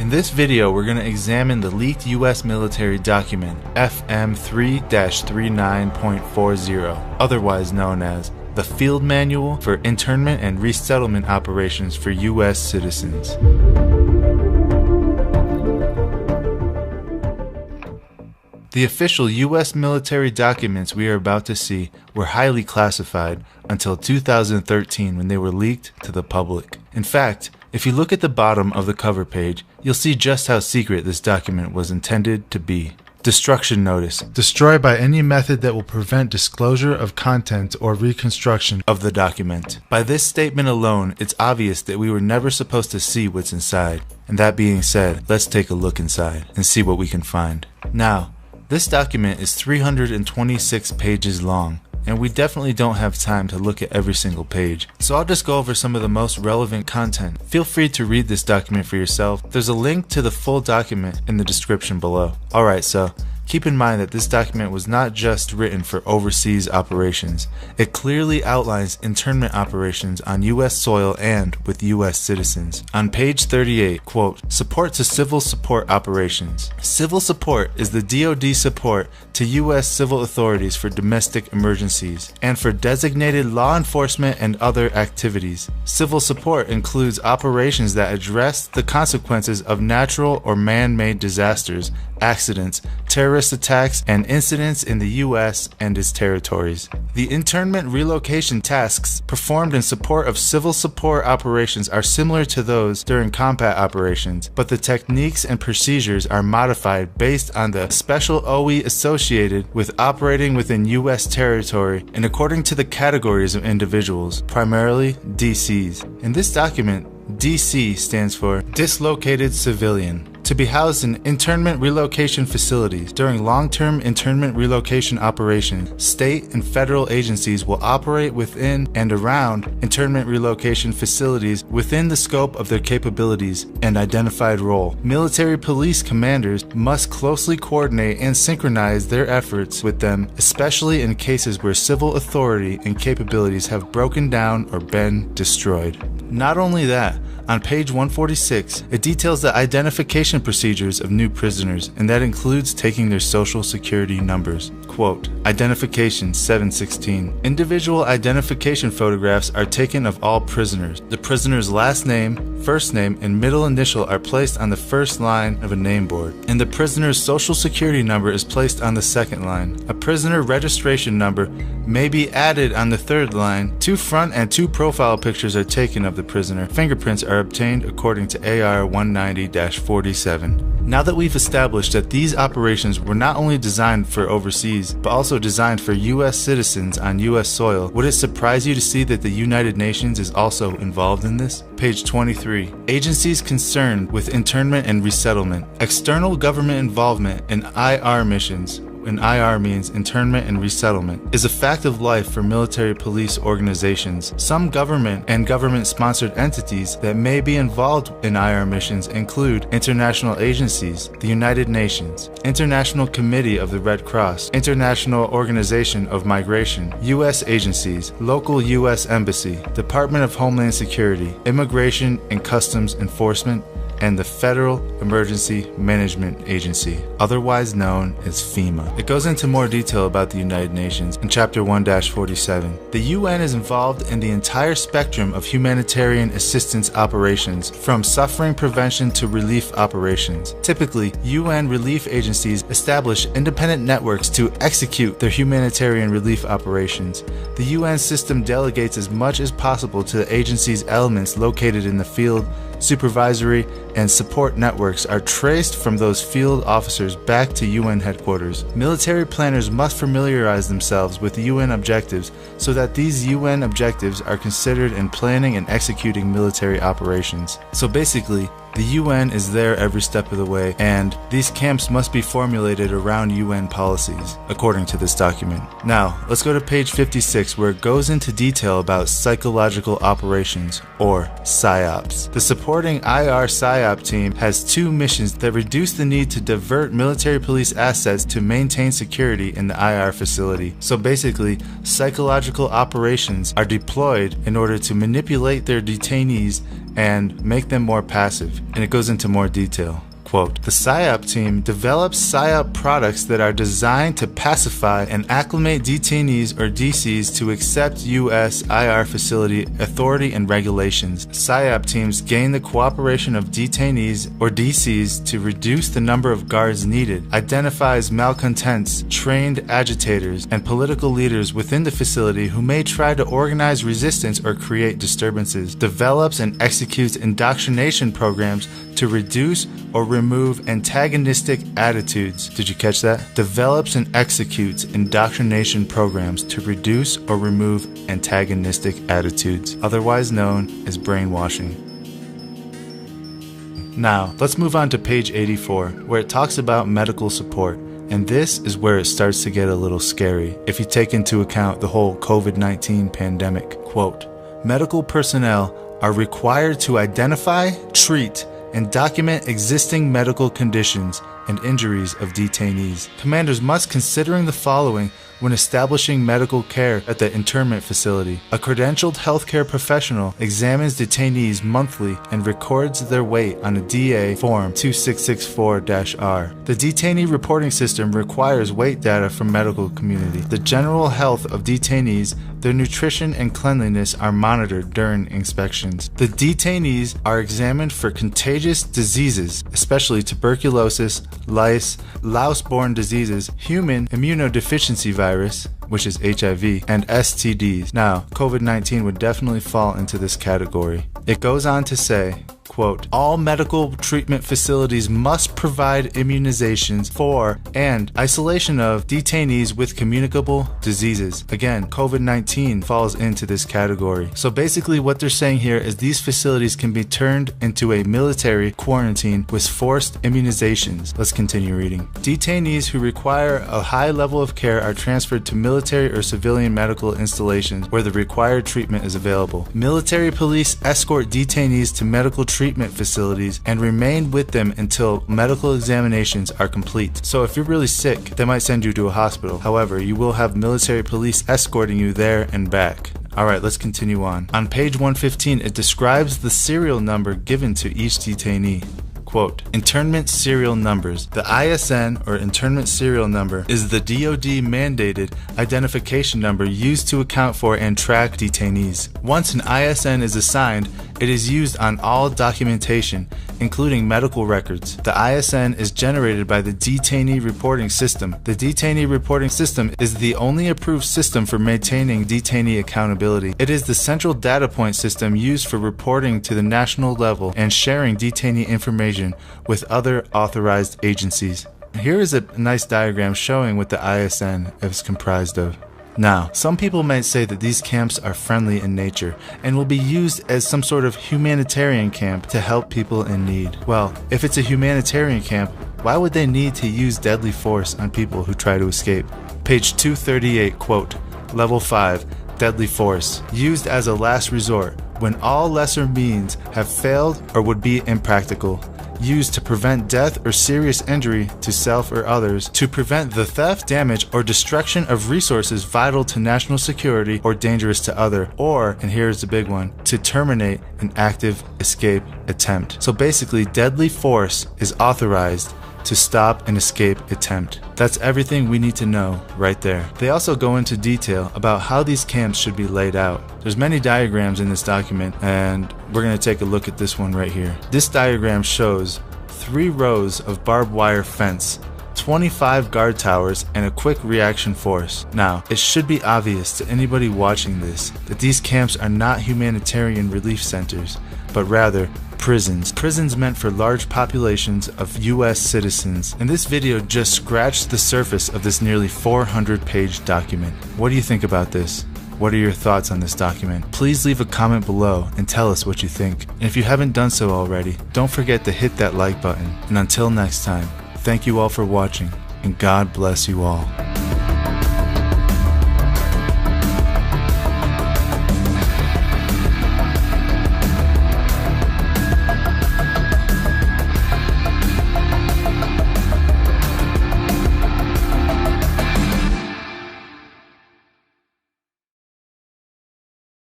In this video, we're going to examine the leaked U.S. military document FM 3-39.40, otherwise known as the Field Manual for Internment and Resettlement Operations for U.S. Citizens. The official U.S. military documents we are about to see were highly classified until 2013 when they were leaked to the public. In fact, if you look at the bottom of the cover page, you'll see just how secret this document was intended to be. Destruction notice. Destroy by any method that will prevent disclosure of content or reconstruction of the document. By this statement alone, it's obvious that we were never supposed to see what's inside. And that being said, let's take a look inside and see what we can find. Now, this document is 326 pages long, and we definitely don't have time to look at every single page. So I'll just go over some of the most relevant content. Feel free to read this document for yourself. There's a link to the full document in the description below. Alright, so keep in mind that this document was not just written for overseas operations. It clearly outlines internment operations on U.S. soil and with U.S. citizens. On page 38, quote, support to civil support operations. Civil support is the DoD support to U.S. civil authorities for domestic emergencies and for designated law enforcement and other activities. Civil support includes operations that address the consequences of natural or man-made disasters, accidents, terrorist attacks, and incidents in the U.S. and its territories. The internment relocation tasks performed in support of civil support operations are similar to those during combat operations, but the techniques and procedures are modified based on the special OE associated with operating within U.S. territory and according to the categories of individuals, primarily DCs. In this document, DC stands for Dislocated Civilian. To be housed in internment relocation facilities. During long-term internment relocation operations, state and federal agencies will operate within and around internment relocation facilities within the scope of their capabilities and identified role. Military police commanders must closely coordinate and synchronize their efforts with them, especially in cases where civil authority and capabilities have broken down or been destroyed. Not only that, on page 146, it details the identification procedures of new prisoners, and that includes taking their social security numbers. Quote, Identification 716. Individual identification photographs are taken of all prisoners. The prisoner's last name, first name, and middle initial are placed on the first line of a name board, and the prisoner's social security number is placed on the second line. A prisoner registration number may be added on the third line. 2 front and 2 profile pictures are taken of the prisoner. Fingerprints are obtained according to AR 190-47. Now that we've established that these operations were not only designed for overseas, but also designed for U.S. citizens on U.S. soil, would it surprise you to see that the United Nations is also involved in this? Page 23. Agencies concerned with internment and resettlement. External government involvement in IR missions, and IR means internment and resettlement, is a fact of life for military police organizations. Some government and government-sponsored entities that may be involved in IR missions include international agencies, the United Nations, International Committee of the Red Cross, International Organization of Migration, U.S. agencies, local U.S. Embassy, Department of Homeland Security, Immigration and Customs Enforcement, and the Federal Emergency Management Agency, otherwise known as FEMA. It goes into more detail about the United Nations in Chapter 1-47. The UN is involved in the entire spectrum of humanitarian assistance operations, from suffering prevention to relief operations. Typically, UN relief agencies establish independent networks to execute their humanitarian relief operations. The UN system delegates as much as possible to the agency's elements located in the field. Supervisory and support networks are traced from those field officers back to UN headquarters. Military planners must familiarize themselves with UN objectives so that these UN objectives are considered in planning and executing military operations. So basically, the UN is there every step of the way, and these camps must be formulated around UN policies, according to this document. Now, let's go to page 56, where it goes into detail about psychological operations, or PSYOPs. The supporting IR PSYOP team has 2 missions that reduce the need to divert military police assets to maintain security in the IR facility. So basically, psychological operations are deployed in order to manipulate their detainees and make them more passive. And it goes into more detail. Quote, the PSYOP team develops PSYOP products that are designed to pacify and acclimate detainees or DCs to accept U.S. IR facility authority and regulations. PSYOP teams gain the cooperation of detainees or DCs to reduce the number of guards needed, identifies malcontents, trained agitators, and political leaders within the facility who may try to organize resistance or create disturbances, develops and executes indoctrination programs to reduce or remove antagonistic attitudes. Did you catch that? Develops and executes indoctrination programs to reduce or remove antagonistic attitudes, otherwise known as brainwashing. Now, let's move on to page 84, where it talks about medical support. And this is where it starts to get a little scary if you take into account the whole COVID-19 pandemic. Quote, medical personnel are required to identify, treat, and document existing medical conditions and injuries of detainees. Commanders must considering the following when establishing medical care at the internment facility. A credentialed healthcare professional examines detainees monthly and records their weight on a DA Form 2664-R. The detainee reporting system requires weight data from medical community. The general health of detainees, their nutrition and cleanliness are monitored during inspections. The detainees are examined for contagious diseases, especially tuberculosis, lice, louse-borne diseases, human immunodeficiency virus, which is HIV, and STDs. Now, COVID-19 would definitely fall into this category. It goes on to say, quote, all medical treatment facilities must provide immunizations for and isolation of detainees with communicable diseases. Again, COVID-19 falls into this category. So basically what they're saying here is these facilities can be turned into a military quarantine with forced immunizations. Let's continue reading. Detainees who require a high level of care are transferred to military or civilian medical installations where the required treatment is available. Military police escort detainees to medical treatment facilities and remain with them until medical examinations are complete. So if you're really sick, they might send you to a hospital. However, you will have military police escorting you there and back. Alright, let's continue on. On page 115, it describes the serial number given to each detainee. Quote, internment serial numbers. The ISN, or internment serial number, is the DoD mandated identification number used to account for and track detainees. Once an ISN is assigned, it is used on all documentation, including medical records. The ISN is generated by the detainee reporting system. The detainee reporting system is the only approved system for maintaining detainee accountability. It is the central data point system used for reporting to the national level and sharing detainee information with other authorized agencies. Here is a nice diagram showing what the ISN is comprised of. Now, some people might say that these camps are friendly in nature and will be used as some sort of humanitarian camp to help people in need. Well, if it's a humanitarian camp, why would they need to use deadly force on people who try to escape? Page 238, quote, Level 5, deadly force, used as a last resort when all lesser means have failed or would be impractical. Used to prevent death or serious injury to self or others, to prevent the theft, damage, or destruction of resources vital to national security or dangerous to other, or, and here's the big one, to terminate an active escape attempt. So basically, deadly force is authorized to stop an escape attempt. That's everything we need to know right there. They also go into detail about how these camps should be laid out. There's many diagrams in this document, and we're going to take a look at this one right here. This diagram shows 3 rows of barbed wire fence, 25 guard towers, and a quick reaction force. Now, it should be obvious to anybody watching this that these camps are not humanitarian relief centers, but rather prisons. Prisons meant for large populations of US citizens. And this video just scratched the surface of this nearly 400-page document. What do you think about this? What are your thoughts on this document? Please leave a comment below and tell us what you think. And if you haven't done so already, don't forget to hit that like button. And until next time, thank you all for watching, and God bless you all.